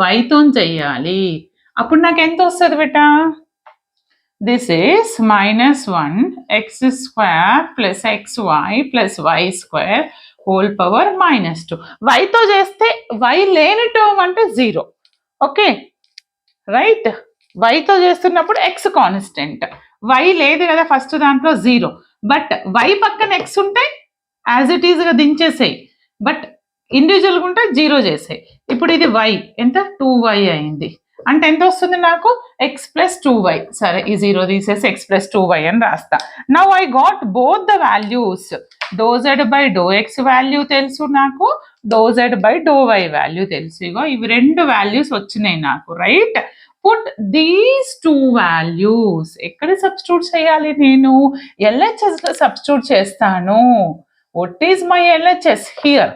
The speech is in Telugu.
వైతో చెయ్యాలి. అప్పుడు నాకు ఎంత వస్తుంది బేటా? This is -1 x² plus xy plus y² whole power -2. వైతో చేస్తే వై లేని టర్మ్ అంటే 0. Okay right. వైతో చేస్తున్నప్పుడు ఎక్స్ కాన్స్టెంట్, వై లేదు కదా ఫస్ట్ దాంట్లో 0. బట్ వై పక్కన ఎక్స్ ఉంటే యాజ్ ఇట్ ఈజ్గా దించేసేయి, బట్ ఇండివిజువల్గా ఉంటే 0 చేసేయి. ఇప్పుడు ఇది వై ఎంత 2y అయింది అంటే ఎంత వస్తుంది నాకు? X plus 2y. సరే ఈ 0 తీసేసి ఎక్స్ ప్లస్ 2y అని రాస్తా. Now I got both the values. ∂z/∂x value తెలుసు నాకు, ∂z/∂y వాల్యూ తెలుసు. ఇగో ఇవి 2 వాల్యూస్ వచ్చినాయి నాకు. రైట్. పుట్ దీస్ 2 వాల్యూస్ ఎక్కడ సబ్స్టిట్యూట్ చేయాలి? నేను LHS లో సబ్స్టిట్యూట్ చేస్తాను. What is my LHS here?